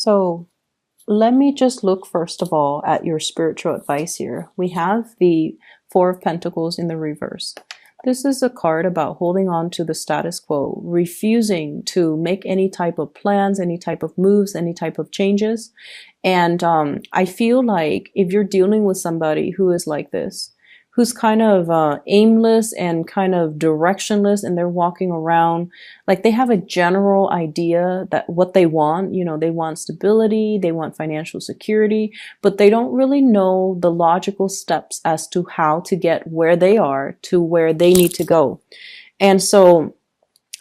So let me just look first of all at your spiritual advice here. We have the Four of Pentacles in the reverse. This is a card about holding on to the status quo, refusing to make any type of plans, any type of moves, any type of changes. And I feel like if you're dealing with somebody who is like this, who's kind of aimless and kind of directionless, and they're walking around like they have a general idea that what they want, they want stability, they want financial security, but they don't really know the logical steps as to how to get where they are to where they need to go. And so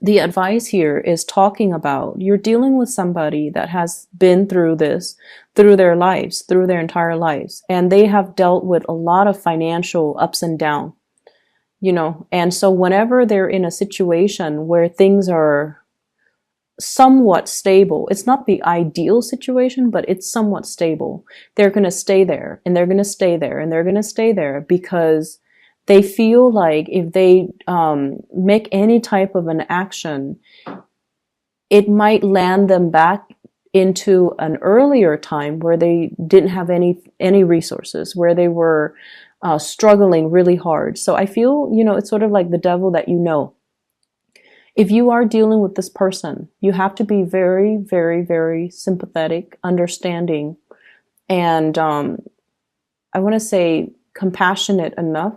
the advice here is talking about you're dealing with somebody that has been through this, through their lives, through their entire lives, and they have dealt with a lot of financial ups and downs, and so whenever they're in a situation where things are somewhat stable, it's not the ideal situation, but it's somewhat stable, they're going to stay there, and they're going to stay there, and they're going to stay there because they feel like if they make any type of an action, it might land them back into an earlier time where they didn't have any resources, where they were struggling really hard. So I feel, it's sort of like the devil that you know. If you are dealing with this person, you have to be very, very, very sympathetic, understanding, and I want to say compassionate enough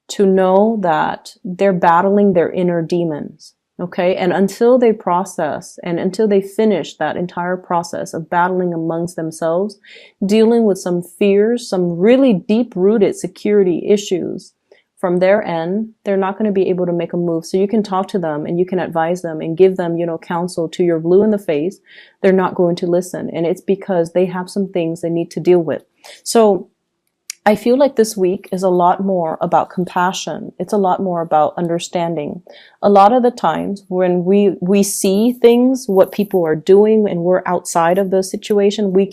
to know that they're battling their inner demons, okay? And until they process and until they finish that entire process of battling amongst themselves, dealing with some fears, some really deep-rooted security issues from their end, they're not going to be able to make a move. So you can talk to them and you can advise them and give them, counsel to your blue in the face. They're not going to listen. And it's because they have some things they need to deal with. So I feel like this week is a lot more about compassion. It's a lot more about understanding. A lot of the times when we see things, what people are doing, and we're outside of the situation, we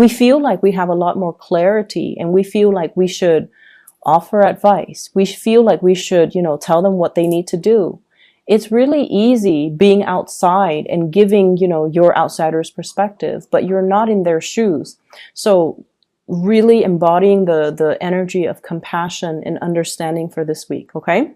feel like we have a lot more clarity, and we feel like we should offer advice. We feel like we should, tell them what they need to do. It's really easy being outside and giving, your outsider's perspective, but you're not in their shoes. So really embodying the energy of compassion and understanding for this week, okay?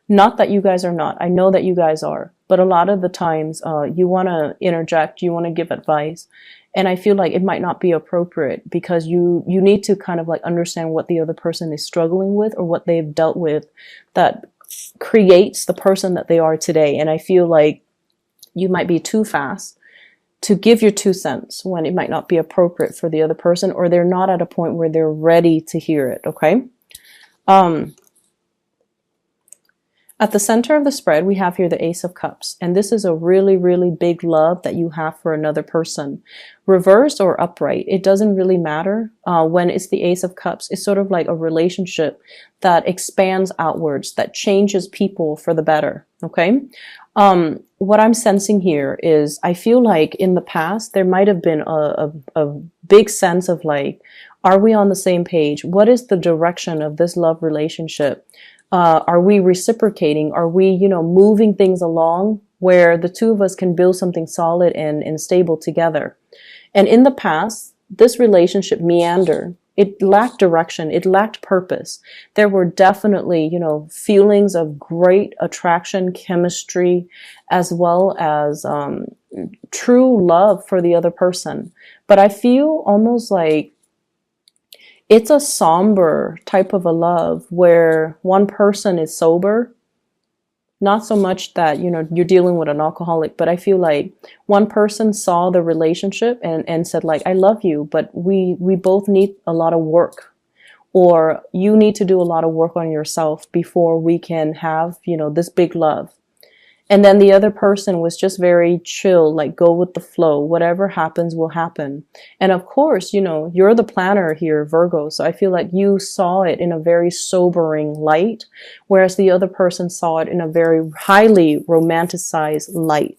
Not that you guys are not. I know that you guys are. But a lot of the times you want to interject, you want to give advice. And I feel like it might not be appropriate because you need to kind of like understand what the other person is struggling with or what they've dealt with that creates the person that they are today. And I feel like you might be too fast to give your 2 cents when it might not be appropriate for the other person, or they're not at a point where they're ready to hear it, okay? At the center of the spread, we have here the Ace of Cups, and this is a really, really big love that you have for another person. Reversed or upright, it doesn't really matter. When it's the Ace of Cups, it's sort of like a relationship that expands outwards, that changes people for the better, okay? What I'm sensing here is I feel like in the past, there might have been a big sense of like, are we on the same page? What is the direction of this love relationship? Are we reciprocating? Are we, moving things along where the two of us can build something solid and stable together? And in the past, this relationship meandered. It lacked direction. It lacked purpose. There were definitely, feelings of great attraction, chemistry, as well as true love for the other person. But I feel almost like it's a somber type of a love where one person is sober. Not so much that, you're dealing with an alcoholic, but I feel like one person saw the relationship and said like, I love you, but we both need a lot of work, or you need to do a lot of work on yourself before we can have, this big love. And then the other person was just very chill, like go with the flow. Whatever happens will happen. And of course, you're the planner here, Virgo. So I feel like you saw it in a very sobering light, whereas the other person saw it in a very highly romanticized light.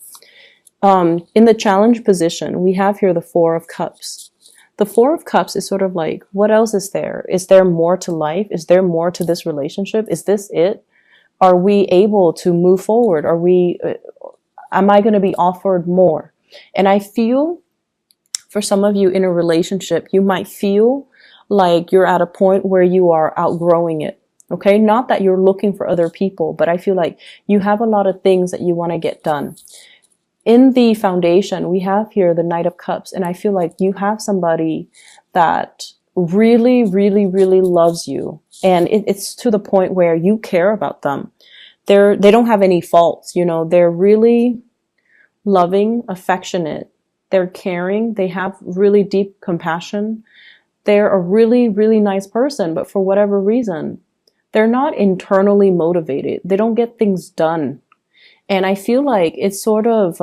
In the challenge position, we have here the Four of Cups. The Four of Cups is sort of like, what else is there? Is there more to life? Is there more to this relationship? Is this it? Are we able to move forward? Am I going to be offered more? And I feel for some of you in a relationship, you might feel like you're at a point where you are outgrowing it. Okay. Not that you're looking for other people, but I feel like you have a lot of things that you want to get done. In the foundation, we have here the Knight of Cups, and I feel like you have somebody that really, really, really loves you. And it's to the point where you care about them. They don't have any faults, you know, they're really loving, affectionate, they're caring, they have really deep compassion. They're a really, really nice person, but for whatever reason, they're not internally motivated. They don't get things done. And I feel like it's sort of,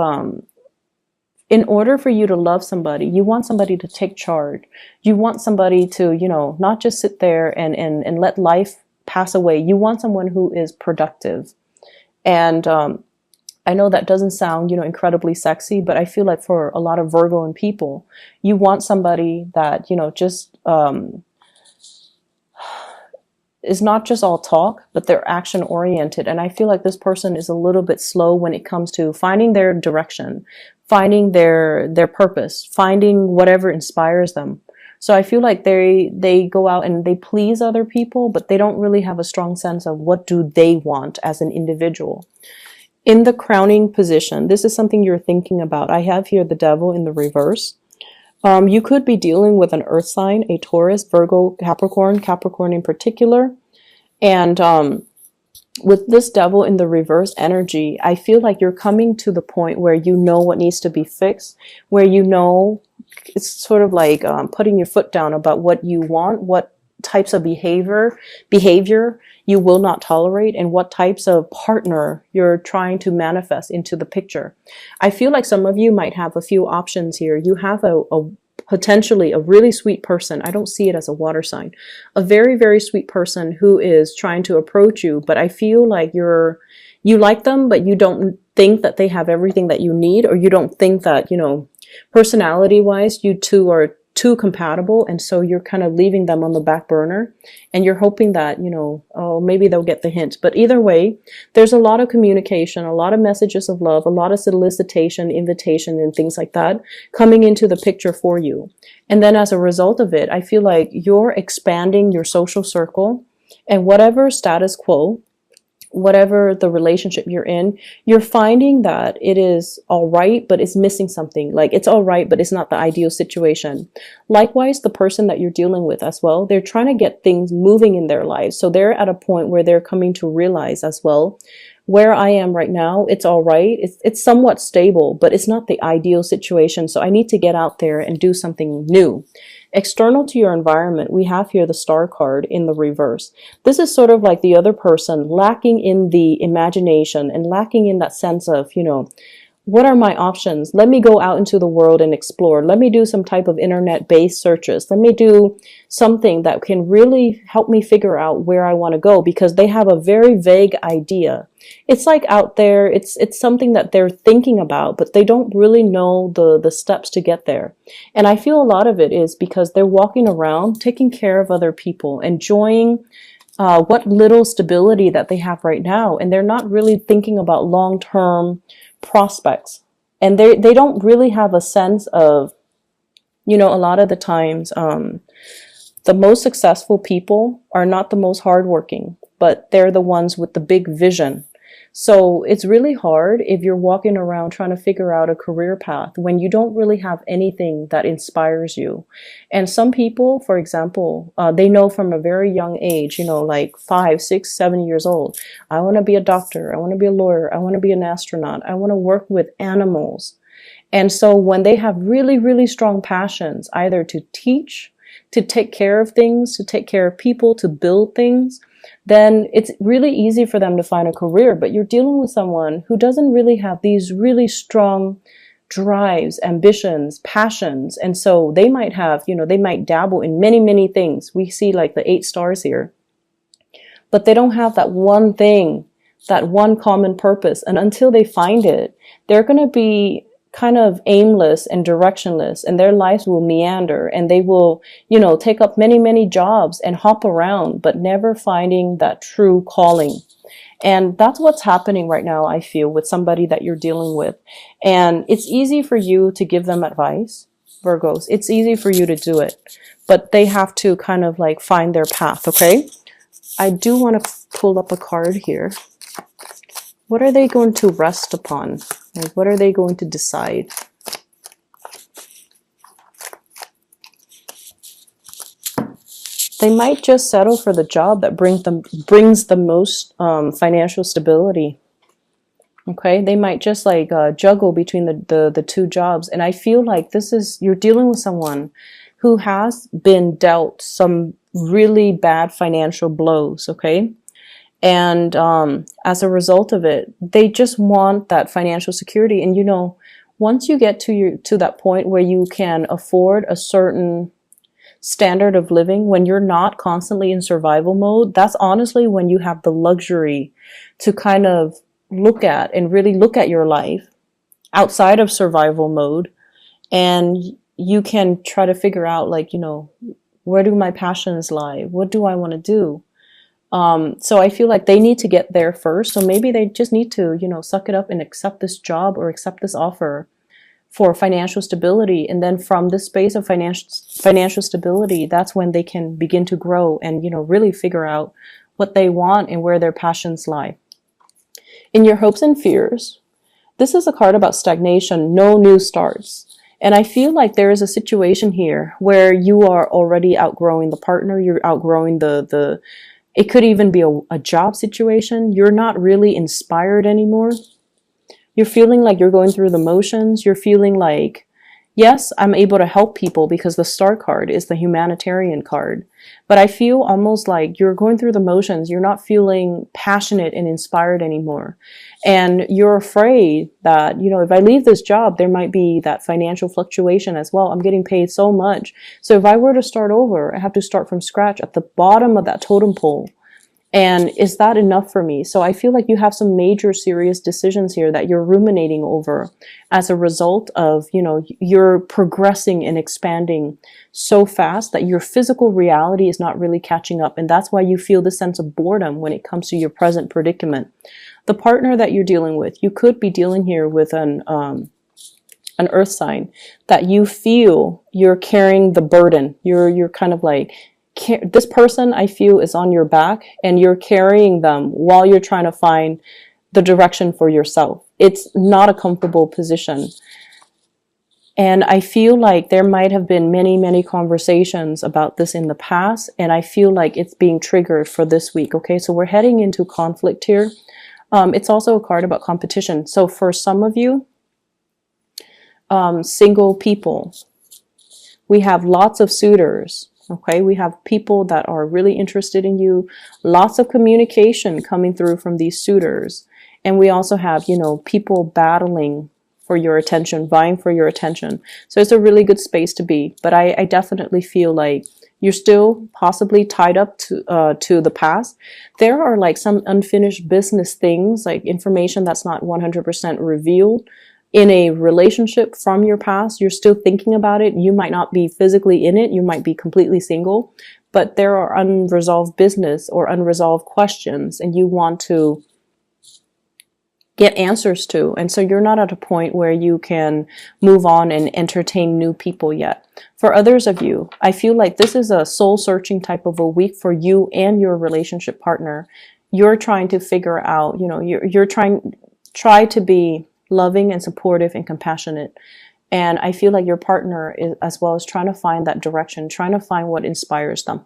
in order for you to love somebody, you want somebody to take charge. You want somebody to, you know, not just sit there and let life pass away. You want someone who is productive. And I know that doesn't sound, you know, incredibly sexy, but I feel like for a lot of Virgo people, you want somebody that, you know, just is not just all talk, but they're action oriented. And I feel like this person is a little bit slow when it comes to finding their direction, finding their purpose, finding whatever inspires them. So I feel like they go out and they please other people, but they don't really have a strong sense of what do they want as an individual. In the crowning position, this is something you're thinking about. I have here the Devil in the reverse. You could be dealing with an earth sign, a Taurus, Virgo, Capricorn in particular. And with this Devil in the reverse energy, I feel like you're coming to the point where you know what needs to be fixed, where you know it's sort of like putting your foot down about what you want, what types of behavior you will not tolerate, and what types of partner you're trying to manifest into the picture. I feel like some of you might have a few options here. You have a potentially a really sweet person. I don't see it as a water sign. A very, very sweet person who is trying to approach you, but I feel like you like them, but you don't think that they have everything that you need, or you don't think that, you know, personality-wise, you two are too compatible, and so you're kind of leaving them on the back burner, and you're hoping that, you know, oh, maybe they'll get the hint. But either way, there's a lot of communication, a lot of messages of love, a lot of solicitation, invitation, and things like that coming into the picture for you. And then as a result of it, I feel like you're expanding your social circle, and whatever status quo, whatever the relationship you're in, you're finding that it is all right, but it's missing something. Like it's all right, but it's not the ideal situation. Likewise, the person that you're dealing with as well, they're trying to get things moving in their lives. So they're at a point where they're coming to realize as well, where I am right now, it's all right. It's somewhat stable, but it's not the ideal situation. So I need to get out there and do something new. External to your environment, we have here the Star card in the reverse. This is sort of like the other person lacking in the imagination and lacking in that sense of, you know, what are my options? Let me go out into the world and explore. Let me do some type of internet-based searches. Let me do something that can really help me figure out where I want to go, because they have a very vague idea. It's like out there, it's something that they're thinking about, but they don't really know the steps to get there. And I feel a lot of it is because they're walking around, taking care of other people, enjoying what little stability that they have right now. And they're not really thinking about long-term prospects. And they don't really have a sense of, you know, a lot of the times, the most successful people are not the most hardworking, but they're the ones with the big vision. So it's really hard if you're walking around trying to figure out a career path when you don't really have anything that inspires you. And some people, for example, they know from a very young age, you know, like 5, 6, 7 years old, I want to be a doctor, I want to be a lawyer, I want to be an astronaut, I want to work with animals. And so when they have really, really strong passions, either to teach, to take care of things, to take care of people, to build things, then it's really easy for them to find a career. But you're dealing with someone who doesn't really have these really strong drives, ambitions, passions. And so they might have, you know, they might dabble in many, many things. We see like the 8 stars here, but they don't have that one thing, that one common purpose. And until they find it, they're going to be kind of aimless and directionless, and their lives will meander, and they will, you know, take up many, many jobs and hop around, but never finding that true calling. And that's what's happening right now, I feel, with somebody that you're dealing with. And it's easy for you to give them advice, Virgos. It's easy for you to do it, but they have to kind of like find their path, okay? I do want to pull up a card here. What are they going to rest upon? Like, what are they going to decide? They might just settle for the job that brings the most financial stability. Okay, they might just like juggle between the two jobs. And I feel like you're dealing with someone who has been dealt some really bad financial blows, okay? And as a result of it, they just want that financial security. And once you get to that point where you can afford a certain standard of living, when you're not constantly in survival mode, that's honestly when you have the luxury to kind of really look at your life outside of survival mode, and you can try to figure out, like, where do my passions lie? What do I want to do? So I feel like they need to get there first. So maybe they just need to, suck it up and accept this job or accept this offer for financial stability. And then from this space of financial stability, that's when they can begin to grow and, really figure out what they want and where their passions lie. In your hopes and fears, this is a card about stagnation, no new starts. And I feel like there is a situation here where you are already outgrowing the partner, you're outgrowing it could even be a job situation. You're not really inspired anymore. You're feeling like you're going through the motions. You're feeling like, yes, I'm able to help people because the Star card is the humanitarian card. But I feel almost like you're going through the motions. You're not feeling passionate and inspired anymore. And you're afraid that, if I leave this job, there might be that financial fluctuation as well. I'm getting paid so much. So if I were to start over, I have to start from scratch at the bottom of that totem pole. And is that enough for me? So I feel like you have some major serious decisions here that you're ruminating over as a result of, you're progressing and expanding so fast that your physical reality is not really catching up. And that's why you feel this sense of boredom when it comes to your present predicament. The partner that you're dealing with, you could be dealing here with an earth sign that you feel you're carrying the burden. You're kind of like, this person, I feel, is on your back and you're carrying them while you're trying to find the direction for yourself. It's not a comfortable position. And I feel like there might have been many, many conversations about this in the past. And I feel like it's being triggered for this week. Okay, so we're heading into conflict here. It's also a card about competition. So for some of you, single people, we have lots of suitors. Okay, we have people that are really interested in you, lots of communication coming through from these suitors. And we also have, people battling for your attention, vying for your attention. So it's a really good space to be. But I definitely feel like you're still possibly tied up to the past. There are like some unfinished business things, like information that's not 100% revealed in a relationship from your past. You're still thinking about it. You might not be physically in it. You might be completely single, but there are unresolved business or unresolved questions and you want to get answers to. And so you're not at a point where you can move on and entertain new people yet. For others of you, I feel like this is a soul searching type of a week for you and your relationship partner. You're trying to figure out, you're try to be loving and supportive and compassionate. And I feel like your partner is, as well, is trying to find that direction, trying to find what inspires them.